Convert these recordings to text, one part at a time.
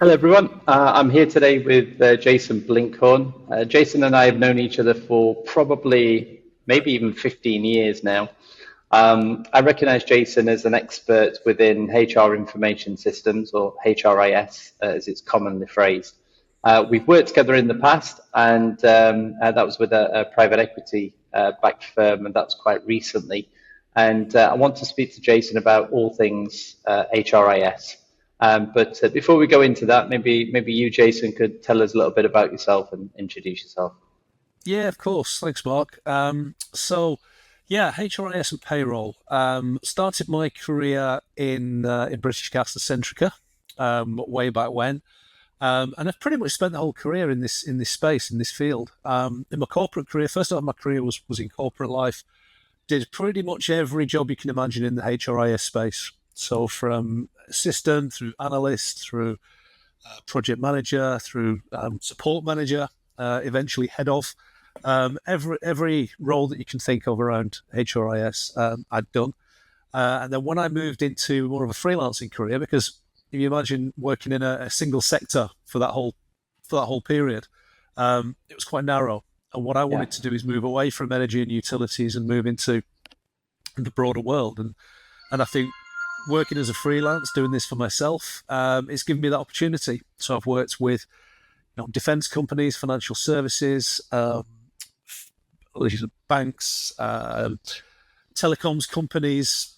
Hello, everyone. I'm here today with Jason Blinkhorn. Jason and I have known each other for probably maybe even 15 years now. I recognize Jason as an expert within HR information systems, or HRIS, as it's commonly phrased. We've worked together in the past, and that was with a private equity backed firm, and that's quite recently. And I want to speak to Jason about all things HRIS. But before we go into that, maybe you, Jason, could tell us a little bit about yourself and introduce yourself. Yeah, of course. Thanks, Mark. HRIS and payroll. Started my career in British Gas and Centrica, way back when, and I've pretty much spent the whole career in this space, in this field. In my corporate career, first off, my career was in corporate life. Did pretty much every job you can imagine in the HRIS space. So from assistant through analyst through project manager through support manager, eventually head of. Every role that you can think of around HRIS, I'd done. And then when I moved into more of a freelancing career, because if you imagine working in a single sector for that whole period, it was quite narrow. And what I Yeah. wanted to do is move away from energy and utilities and move into the broader world. And I think working as a freelance, doing this for myself, it's given me that opportunity. So I've worked with defense companies, financial services, banks, telecoms companies,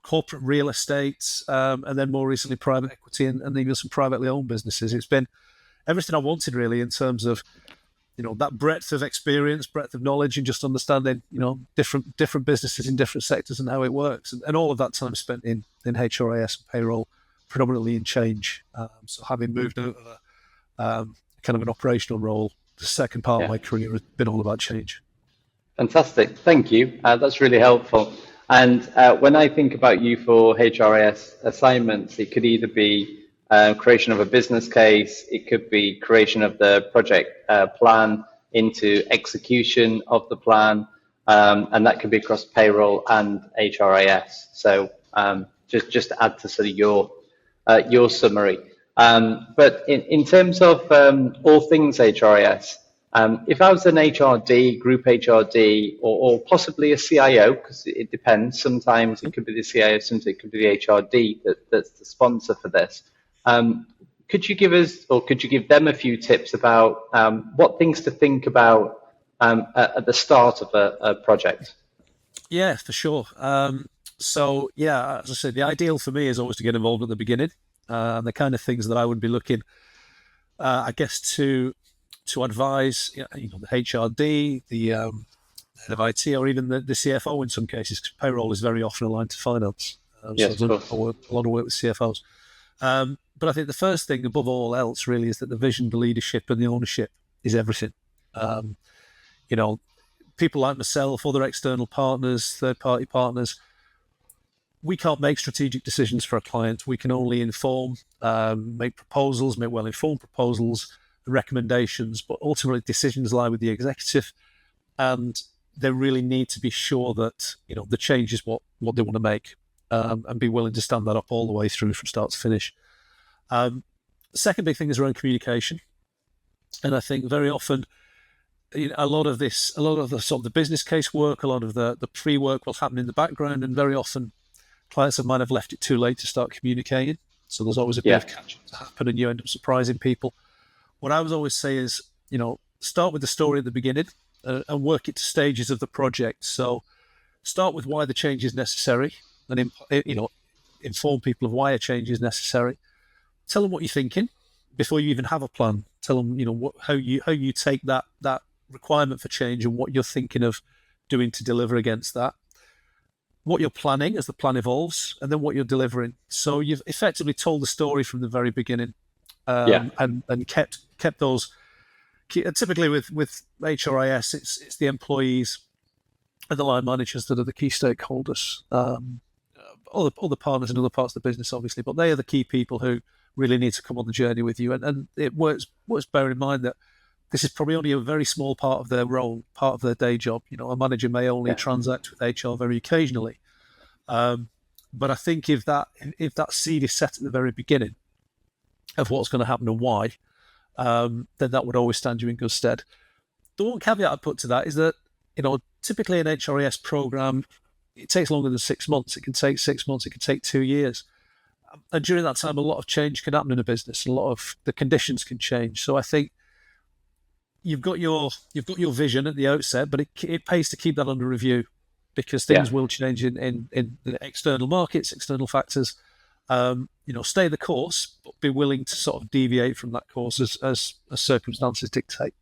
corporate real estate, and then more recently private equity and even some privately owned businesses. It's been everything I wanted really in terms of that breadth of experience, breadth of knowledge, and just understanding different businesses in different sectors and how it works. And all of that time spent in HRIS and payroll, predominantly in change. So having moved out of kind of an operational role, the second part of Yeah. my career has been all about change. Fantastic. Thank you. That's really helpful. And when I think about you for HRIS assignments, it could either be creation of a business case, it could be creation of the project plan into execution of the plan, and that could be across payroll and HRIS. So just to add to sort of your summary. But in terms of all things HRIS, if I was an HRD, group HRD, or possibly a CIO, because it depends, sometimes it could be the CIO, sometimes it could be the HRD that's the sponsor for this. Could you give us, or could you give them a few tips about what things to think about at the start of a project? Yeah, for sure. As I said, the ideal for me is always to get involved at the beginning. The kind of things that I would be looking, I guess, to advise, the HRD, the head of IT, or even the CFO in some cases, because payroll is very often aligned to finance. So Yes, I've of done course. a lot of work with CFOs. But I think the first thing, above all else, really, is that the vision, the leadership, and the ownership is everything. Um, you know, People like myself, other external partners, third-party partners, we can't make strategic decisions for our clients. We can only inform, make proposals, make well-informed proposals, recommendations, but ultimately decisions lie with the executive, and they really need to be sure that the change is what they want to make, and be willing to stand that up all the way through from start to finish. The second big thing is around communication, and I think very often a lot of the sort of the business case work, a lot of the pre-work will happen in the background, and very often clients might have left it too late to start communicating. So there's always a bit Yeah. of catch up to happen, and you end up surprising people. What I would always say is, start with the story at the beginning, and work it to stages of the project. So start with why the change is necessary, and inform people of why a change is necessary. Tell them what you're thinking before you even have a plan. Tell them, how you take that requirement for change and what you're thinking of doing to deliver against that, what you're planning as the plan evolves, and then what you're delivering. So you've effectively told the story from the very beginning, Yeah. and kept those. Typically with HRIS, it's the employees and the line managers that are the key stakeholders. All the partners in other parts of the business, obviously, but they are the key people who really need to come on the journey with you. And it works bear in mind that this is probably only a very small part of their role, part of their day job. A manager may only Yeah. transact with HR very occasionally. But I think if that seed is set at the very beginning, of what's going to happen and why, then that would always stand you in good stead. The one caveat I'd put to that is that, typically an HRIS program, it takes longer than 6 months. It can take 6 months. It can take 2 years. And during that time, a lot of change can happen in a business. A lot of the conditions can change. So I think you've got your vision at the outset, but it pays to keep that under review, because things will change in the external markets, external factors. Stay the course, but be willing to sort of deviate from that course as circumstances dictate.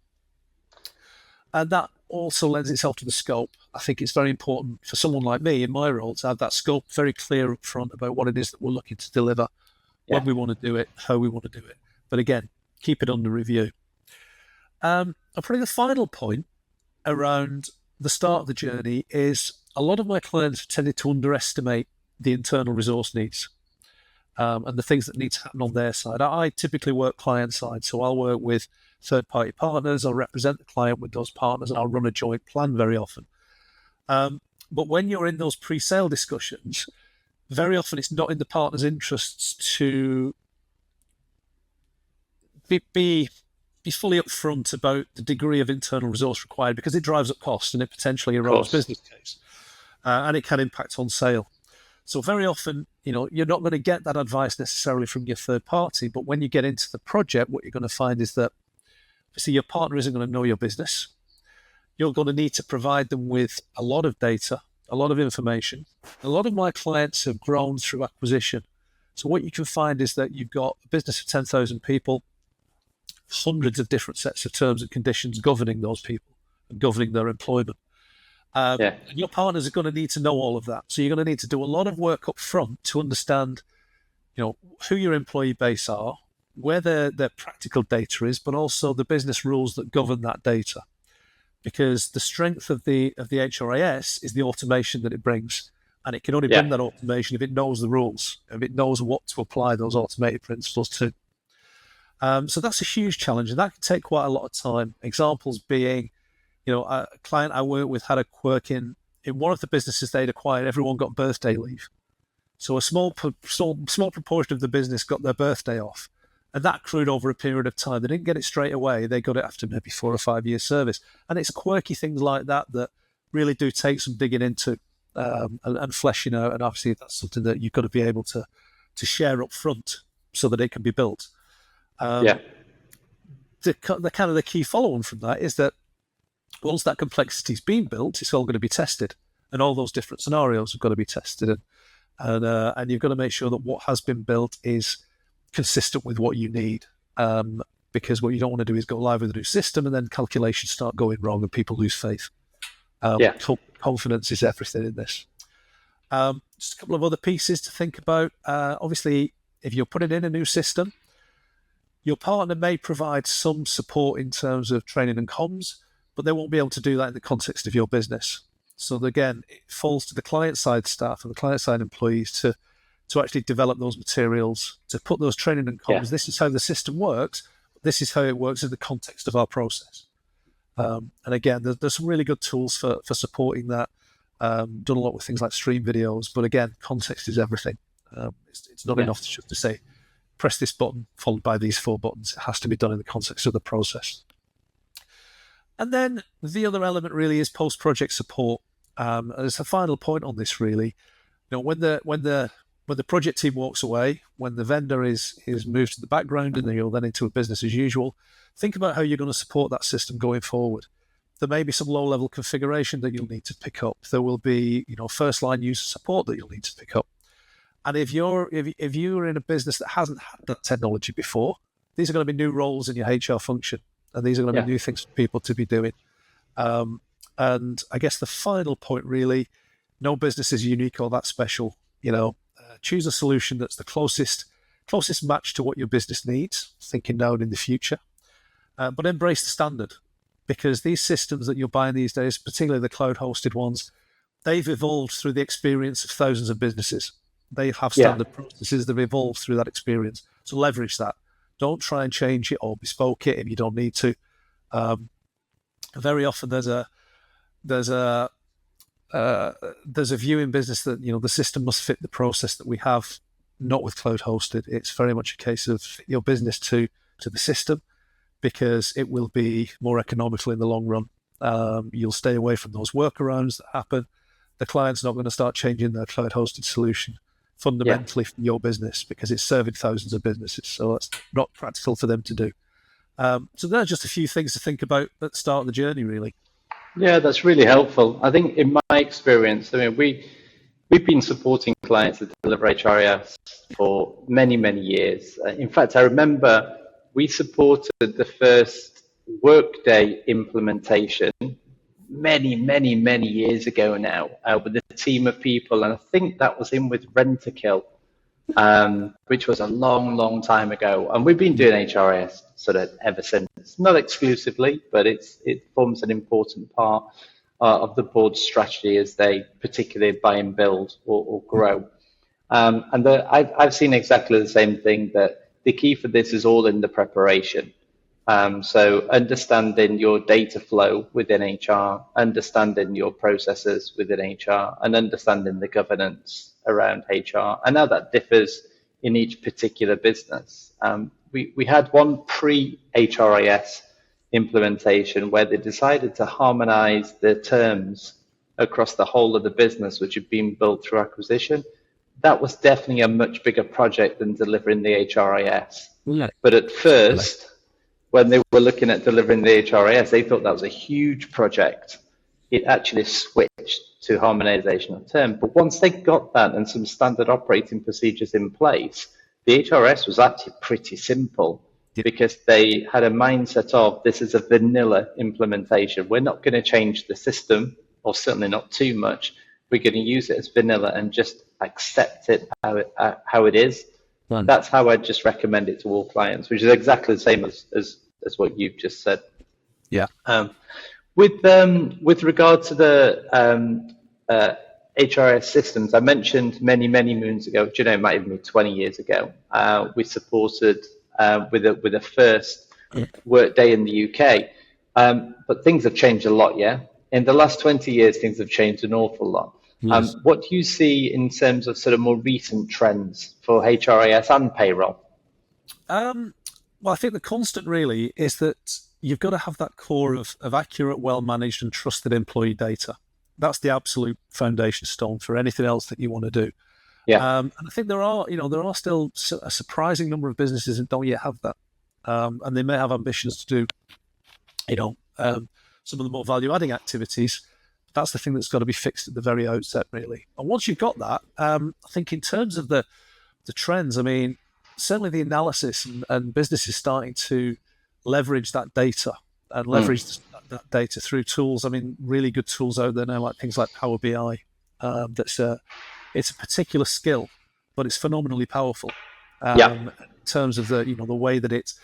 And that also lends itself to the scope. I think it's very important for someone like me in my role to have that scope very clear up front about what it is that we're looking to deliver, when we want to do it, how we want to do it. But again, keep it under review. And probably the final point around the start of the journey is a lot of my clients have tended to underestimate the internal resource needs and the things that need to happen on their side. I typically work client side, so I'll work with third-party partners, I'll represent the client with those partners, and I'll run a joint plan very often. But when you're in those pre-sale discussions, very often it's not in the partner's interests to be fully upfront about the degree of internal resource required, because it drives up cost and it potentially erodes business case, and it can impact on sale. So very often, you're not going to get that advice necessarily from your third party, but when you get into the project, what you're going to find is that, obviously, your partner isn't going to know your business. You're going to need to provide them with a lot of data, a lot of information. A lot of my clients have grown through acquisition. So what you can find is that you've got a business of 10,000 people, hundreds of different sets of terms and conditions governing those people and governing their employment. And your partners are going to need to know all of that. So you're going to need to do a lot of work up front to understand, who your employee base are, where their practical data is, but also the business rules that govern that data. Because the strength of the HRIS is the automation that it brings. And it can only bring that automation if it knows the rules, if it knows what to apply those automated principles to. So that's a huge challenge, and that can take quite a lot of time. Examples being, a client I worked with had a quirk in one of the businesses they'd acquired. Everyone got birthday leave. So a small proportion of the business got their birthday off. And that accrued over a period of time. They didn't get it straight away. They got it after maybe 4 or 5 years service. And it's quirky things like that really do take some digging into and fleshing out. And obviously that's something that you've got to be able to share up front so that it can be built. The kind of the key follow-on from that is that once that complexity's been built, it's all going to be tested. And all those different scenarios have got to be tested. And you've got to make sure that what has been built is consistent with what you need, because what you don't want to do is go live with a new system and then calculations start going wrong and people lose faith. Confidence is everything in this. Just a couple of other pieces to think about. Obviously, if you're putting in a new system, your partner may provide some support in terms of training and comms, but they won't be able to do that in the context of your business. So again, it falls to the client-side staff and the client-side employees to actually develop those materials, to put those training and comms. This is how the system works. This is how it works in the context of our process. And again, there's some really good tools for supporting that. Done a lot with things like stream videos, but again, context is everything. It's not enough just to say, press this button followed by these 4 buttons. It has to be done in the context of the process. And then the other element really is post-project support. As a final point on this, really, when the project team walks away, when the vendor is moved to the background and you're then into a business as usual, think about how you're going to support that system going forward. There may be some low-level configuration that you'll need to pick up. There will be, first-line user support that you'll need to pick up. And if you're in a business that hasn't had that technology before, these are going to be new roles in your HR function, and these are going to be new things for people to be doing. And I guess the final point, really, no business is unique or that special. Choose a solution that's the closest match to what your business needs, thinking now and in the future. But embrace the standard, because these systems that you're buying these days, particularly the cloud-hosted ones, they've evolved through the experience of thousands of businesses. They have standard processes that have evolved through that experience. So leverage that. Don't try and change it or bespoke it if you don't need to. Very often there's a view in business that the system must fit the process that we have. not with cloud hosted. It's very much a case of fit your business to the system, because it will be more economical in the long run. You'll stay away from those workarounds that happen. The client's not going to start changing their cloud hosted solution fundamentally for your business, because it's serving thousands of businesses. So that's not practical for them to do. So there are just a few things to think about at the start of the journey, really. Yeah, that's really helpful. I think in my experience, I mean, we've been supporting clients that deliver HRIS for many, many years. In fact, I remember we supported the first Workday implementation many, many, many years ago now with a team of people. And I think that was in with Rent-A-Kill, which was a long, long time ago. And we've been doing HRIS sort of ever since. Not exclusively, but it forms an important part of the board's strategy as they particularly buy and build or grow. I've seen exactly the same thing, that the key for this is all in the preparation. So understanding your data flow within HR, understanding your processes within HR, and understanding the governance around HR, and how that differs in each particular business. We had one pre-HRIS implementation where they decided to harmonize the terms across the whole of the business, which had been built through acquisition. That was definitely a much bigger project than delivering the HRIS. Yeah. But at first, when they were looking at delivering the HRIS, they thought that was a huge project. It actually switched to harmonization of term. But once they got that and some standard operating procedures in place, the HRS was actually pretty simple, because they had a mindset of, this is a vanilla implementation. We're not going to change the system, or certainly not too much. We're going to use it as vanilla and just accept it how it is. Fun. That's how I just recommend it to all clients, which is exactly the same as what you've just said. Yeah. With regard to the HRS systems, I mentioned many, many moons ago, it might even be 20 years ago, we supported with a first Workday in the UK. But things have changed a lot, yeah? In the last 20 years, things have changed an awful lot. Yes. What do you see in terms of sort of more recent trends for HRIS and payroll? Well, I think the constant really is that you've got to have that core of accurate, well-managed and trusted employee data. That's the absolute foundation stone for anything else that you want to do. Yeah. And I think there are still a surprising number of businesses that don't yet have that. And they may have ambitions to do, some of the more value-adding activities. That's the thing that's got to be fixed at the very outset, really. And once you've got that, I think in terms of the trends, I mean, certainly the analysis and businesses starting to leverage that data and leverage that data through tools. I mean, really good tools out there now, like things like Power BI. It's a particular skill, but it's phenomenally powerful. In terms of the way that it's.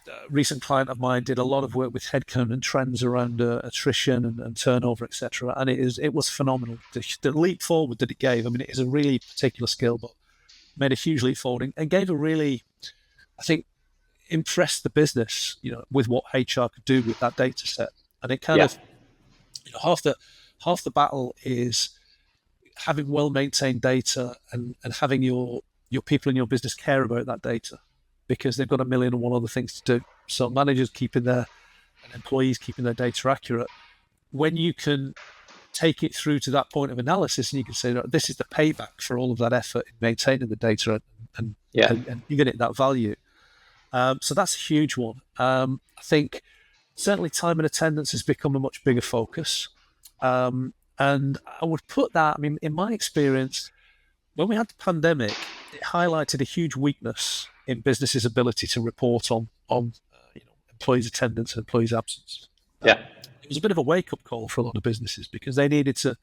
A recent client of mine did a lot of work with headcount and trends around attrition and turnover, etc. And it was phenomenal. The leap forward that it gave. I mean, it is a really particular skill, but made a huge leap forward and gave a really, I think, impressed the business, with what HR could do with that data set. And it kind of, half the battle is having well-maintained data and having your people in your business care about that data, because they've got a million and one other things to do. So managers and employees keeping their data accurate. When you can take it through to that point of analysis and you can say, this is the payback for all of that effort in maintaining the data and you get it that value. So that's a huge one. I think certainly time and attendance has become a much bigger focus. And I would put that, I mean, in my experience, when we had the pandemic, it highlighted a huge weakness in businesses' ability to report on employees' attendance and employees' absence. It was a bit of a wake-up call for a lot of businesses, because they needed to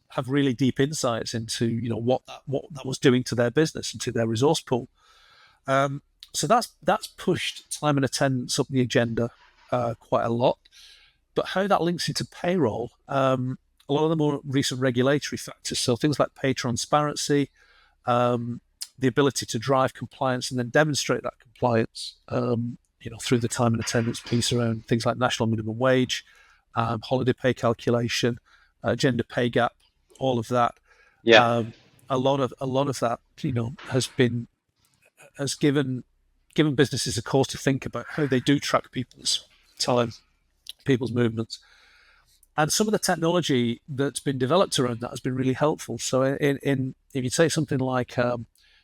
have really deep insights into what that was doing to their business and to their resource pool. So that's pushed time and attendance up the agenda quite a lot. But how that links into payroll, a lot of the more recent regulatory factors, so things like pay transparency, the ability to drive compliance and then demonstrate that compliance, through the time and attendance piece around things like national minimum wage, holiday pay calculation, gender pay gap, all of that. a lot of that, has given businesses a cause to think about how they do track people's time, people's movements. And some of the technology that's been developed around that has been really helpful. So if you say something like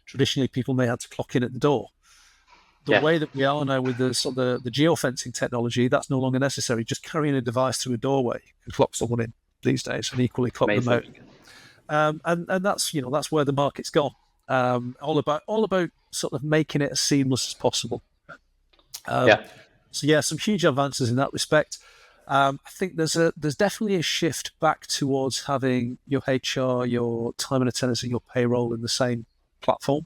traditionally people may have to clock in at the door, the way that we are now with the geofencing technology, that's no longer necessary. Just carrying a device through a doorway and clock someone in these days, and equally clock them out. And that's where the market's gone. All about sort of making it as seamless as possible. So some huge advances in that respect. I think there's definitely a shift back towards having your HR, your time and attendance, and your payroll in the same platform,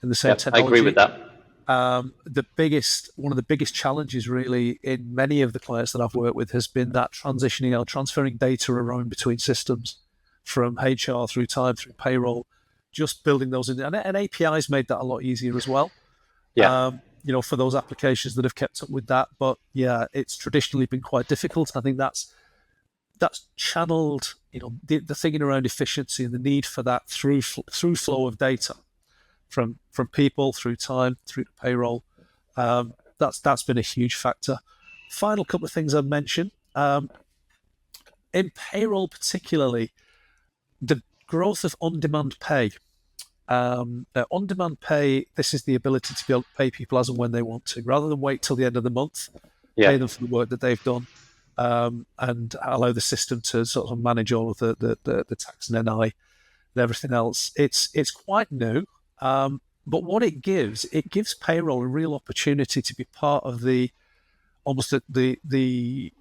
in the same technology. I agree with that. One of the biggest challenges really in many of the clients that I've worked with has been that transitioning, transferring data around between systems from HR through time, through payroll, just building those in. And APIs made that a lot easier as well. For those applications that have kept up with that. But it's traditionally been quite difficult. I think that's channeled, the thinking around efficiency and the need for that through flow of data from people through time, through to payroll. That's been a huge factor. Final couple of things I've mentioned. In payroll particularly, the growth of on-demand pay. On-demand pay, this is the ability to be able to pay people as and when they want to, rather than wait till the end of the month, pay them for the work that they've done, and allow the system to sort of manage all of the tax and NI and everything else. It's quite new, but what it gives payroll a real opportunity to be part of the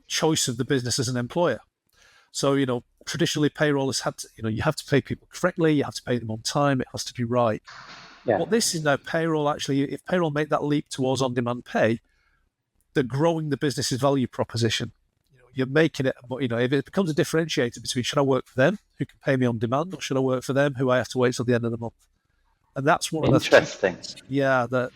choice of the business as an employer. So, traditionally payroll has had to, you have to pay people correctly, you have to pay them on time, it has to be right. What this is now, payroll actually, if payroll make that leap towards on-demand pay, they're growing the business's value proposition. You're making it, but if it becomes a differentiator between should I work for them, who can pay me on demand, or should I work for them, who I have to wait till the end of the month? And that's one of the interesting. There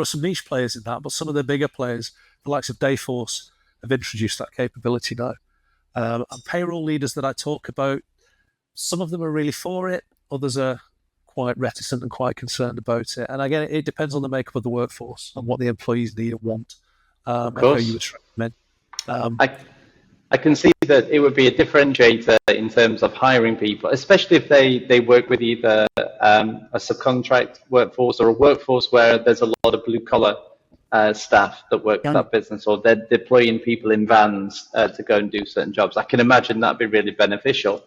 are some niche players in that, but some of the bigger players, the likes of Dayforce, have introduced that capability now. And payroll leaders that I talk about, some of them are really for it, others are quite reticent and quite concerned about it. And again, it depends on the makeup of the workforce and what the employees need and want, and how you would recommend. I can see that it would be a differentiator in terms of hiring people, especially if they work with either a subcontract workforce or a workforce where there's a lot of blue collar staff that work for that business, or they're deploying people in vans to go and do certain jobs. I can imagine that'd be really beneficial.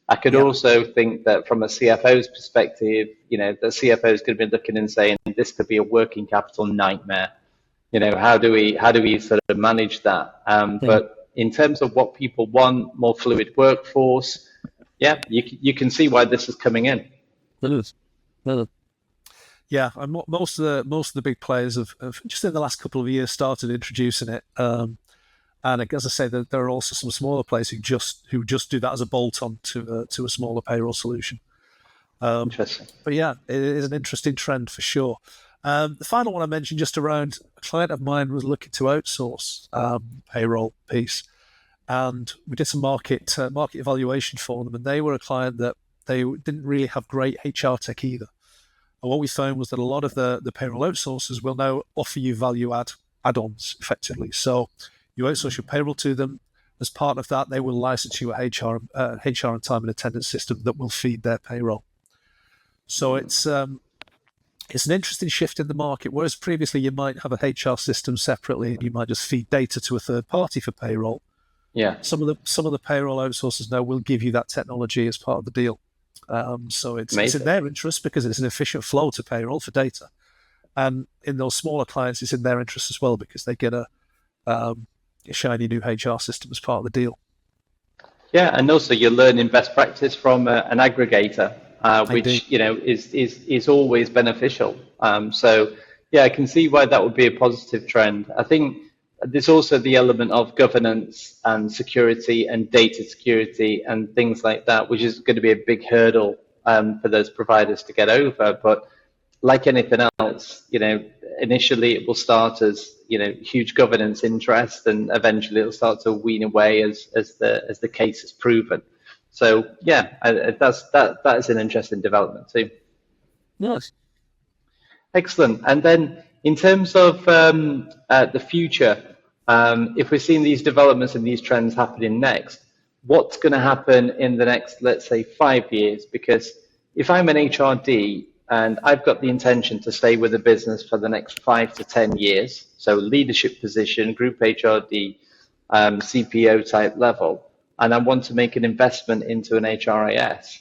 I could also think that from a CFO's perspective, the CFO is going to be looking and saying, this could be a working capital nightmare. How do we sort of manage that? But in terms of what people want, more fluid workforce, you can see why this is coming in. It is. Yeah, and most of the big players have just in the last couple of years started introducing it. And as I say, there are also some smaller players who just do that as a bolt-on to a smaller payroll solution. Interesting. But it is an interesting trend for sure. The final one I mentioned, just around a client of mine was looking to outsource payroll piece, and we did some market evaluation for them, and they were a client that they didn't really have great HR tech either. And what we found was that a lot of the payroll outsourcers will now offer you value add-ons effectively. So you outsource your payroll to them. As part of that, they will license you a HR and time and attendance system that will feed their payroll. So it's an interesting shift in the market. Whereas previously you might have a HR system separately and you might just feed data to a third party for payroll. Some of the payroll outsourcers now will give you that technology as part of the deal. So it's in their interest because it's an efficient flow to payroll for data, and in those smaller clients, it's in their interest as well because they get a shiny new HR system as part of the deal. Yeah, and also you're learning best practice from an aggregator, which is always beneficial. So I can see why that would be a positive trend. I think there's also the element of governance and security and data security and things like that, which is going to be a big hurdle for those providers to get over. But like anything else, initially it will start as huge governance interest, and eventually it'll start to wean away as the case is proven. So yeah, that is an interesting development too. Yes. Excellent. And then in terms of the future, if we're seeing these developments and these trends happening next, what's going to happen in the next, let's say, 5 years? Because if I'm an HRD and I've got the intention to stay with the business for the next 5 to 10 years, so leadership position, group HRD, CPO type level, and I want to make an investment into an HRIS,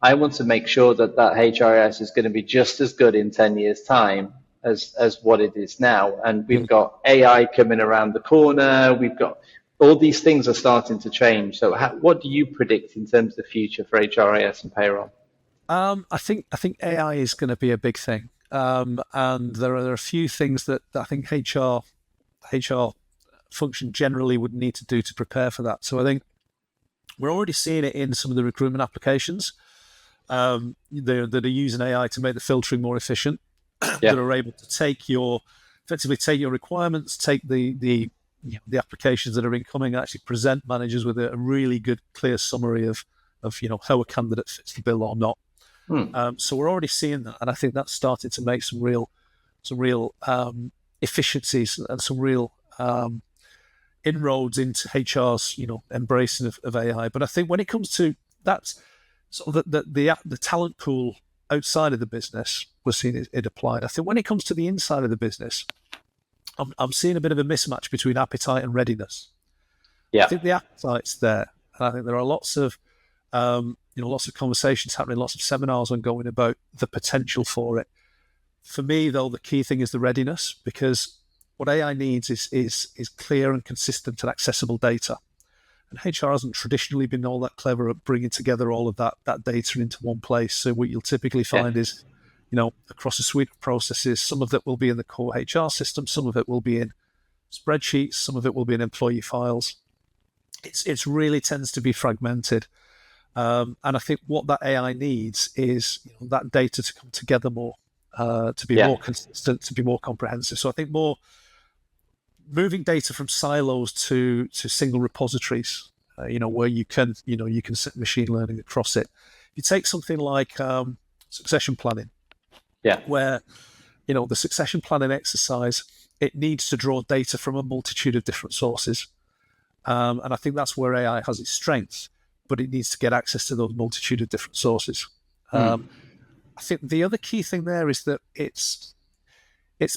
I want to make sure that that HRIS is going to be just as good in 10 years' time as what it is now. And we've got AI coming around the corner. We've got all these things are starting to change. So what do you predict in terms of the future for HRIS and payroll? I think AI is going to be a big thing, and there are a few things that I think HR function generally would need to do to prepare for that. So I think we're already seeing it in some of the recruitment applications that are using AI to make the filtering more efficient. Yeah. That are able to effectively take your requirements, take the applications that are incoming, and actually present managers with a really good, clear summary of how a candidate fits the bill or not. So we're already seeing that, and I think that's started to make some real efficiencies and some real inroads into HR's embracing of AI. But I think when it comes to that, sort of the talent pool outside of the business, we're seeing it applied. I think when it comes to the inside of the business, I'm seeing a bit of a mismatch between appetite and readiness. Yeah. I think the appetite's there, and I think there are lots of conversations happening, lots of seminars ongoing about the potential for it. For me, though, the key thing is the readiness, because what AI needs is clear and consistent and accessible data. And HR hasn't traditionally been all that clever at bringing together all of that data into one place. So what you'll typically find is, across a suite of processes, some of it will be in the core HR system, some of it will be in spreadsheets, some of it will be in employee files. It really tends to be fragmented. And I think what that AI needs is that data to come together more, to be more consistent, to be more comprehensive. So I think more moving data from silos to single repositories, where you can set machine learning across it. You take something like succession planning, where the succession planning exercise, it needs to draw data from a multitude of different sources, and I think that's where AI has its strengths, but it needs to get access to those multitude of different sources. I think the other key thing there is that it's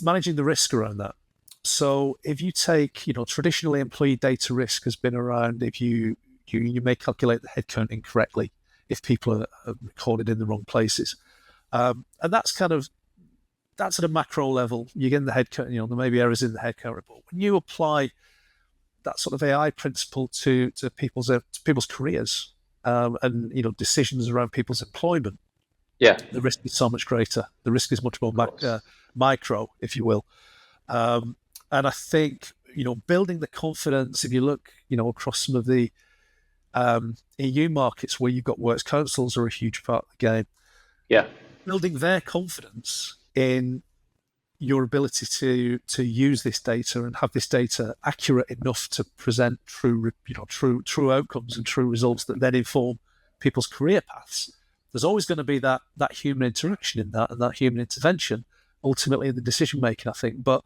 managing the risk around that. So if you take, traditionally employee data risk has been around if you may calculate the headcount incorrectly, if people are recorded in the wrong places. And that's at a macro level. You get in the headcount, there may be errors in the headcount report. When you apply that sort of AI principle to people's careers and decisions around people's employment, the risk is so much greater. The risk is much more micro, if you will. And I think, building the confidence, if you look, across some of the EU markets where you've got works councils are a huge part of the game. Yeah. Building their confidence in your ability to use this data and have this data accurate enough to present true outcomes and true results that then inform people's career paths. There's always going to be that human interaction in that, and that human intervention ultimately in the decision making, I think. But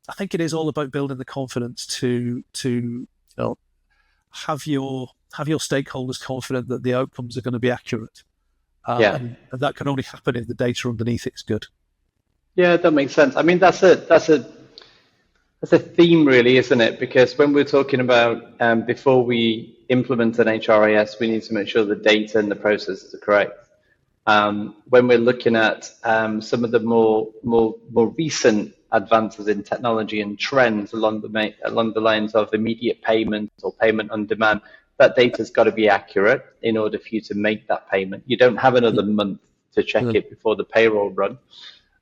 I think it is all about building the confidence to have your stakeholders confident that the outcomes are going to be accurate. And that can only happen if the data underneath it's good. Yeah, that makes sense. I mean, that's a theme, really, isn't it? Because when we're talking about before we implement an HRIS, we need to make sure the data and the processes are correct. When we're looking at some of the more recent advances in technology and trends along the lines of immediate payment or payment on demand, that data's got to be accurate in order for you to make that payment. You don't have another month to check it before the payroll run.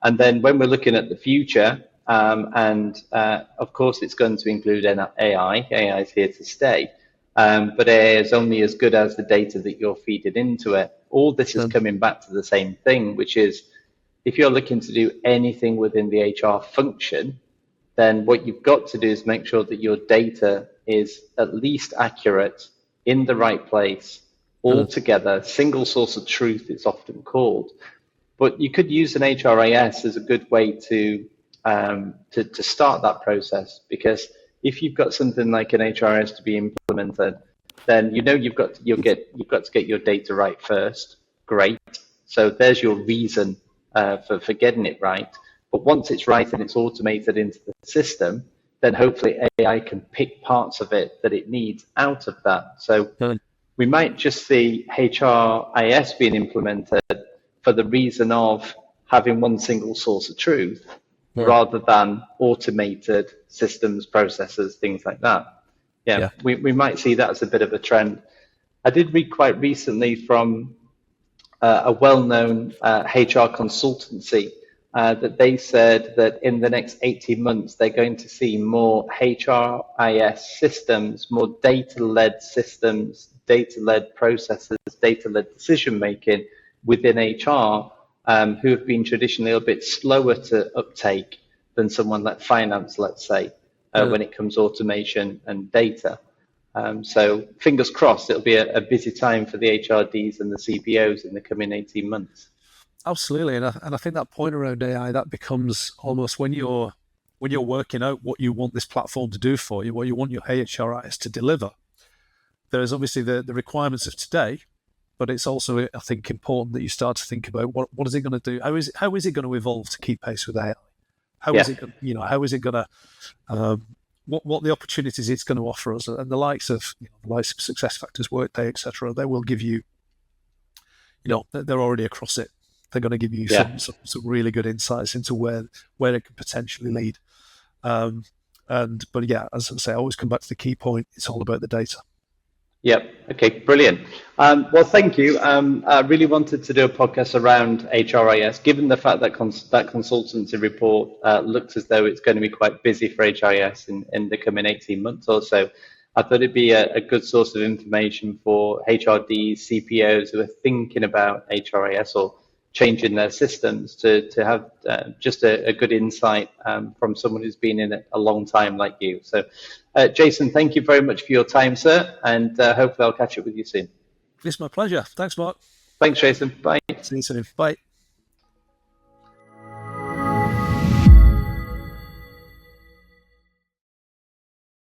And then when we're looking at the future, of course it's going to include AI. AI is here to stay. But AI is only as good as the data that you're feeding into it. All this is coming back to the same thing, which is if you're looking to do anything within the HR function, then what you've got to do is make sure that your data is at least accurate, in the right place, and then in the right all together. Single source of truth, it's often called. But you could use an HRIS as a good way to start that process, because if you've got something like an HRIS to be implemented, then you've got to get your data right first. Great. So there's your reason for getting it right. But once it's right and it's automated into the system, then hopefully AI can pick parts of it that it needs out of that. So we might just see HRIS being implemented for the reason of having one single source of truth, rather than automated systems, processes, things like that. Yeah. We might see that as a bit of a trend. I did read quite recently from a well-known HR consultancy that they said that in the next 18 months, they're going to see more HRIS systems, more data-led systems, data-led processes, data-led decision-making within HR, who have been traditionally a bit slower to uptake than someone like finance, let's say, when it comes to automation and data. So fingers crossed, it'll be a busy time for the HRDs and the CPOs in the coming 18 months. Absolutely, and I think that point around AI, that becomes almost when you're working out what you want this platform to do for you, what you want your HRIS to deliver. There is obviously the requirements of today, but it's also, I think, important that you start to think about what is it going to do? How is it going to evolve to keep pace with AI? How is it going to what the opportunities it's going to offer us, and the likes of SuccessFactors, Workday, etc. They will give you, they're already across it. They're going to give you some really good insights into where it could potentially lead. But yeah, as I say, I always come back to the key point. It's all about the data. Yep. Okay, brilliant. Well, thank you. I really wanted to do a podcast around HRIS, given the fact that that consultancy report looks as though it's going to be quite busy for HRIS in the coming 18 months or so. I thought it'd be a good source of information for HRDs, CPOs who are thinking about HRIS or changing their systems to have just a good insight from someone who's been in it a long time like you. So, Jason, thank you very much for your time, sir, and hopefully I'll catch up with you soon. It's my pleasure. Thanks, Mark. Thanks, Jason. Bye. See you soon. Bye.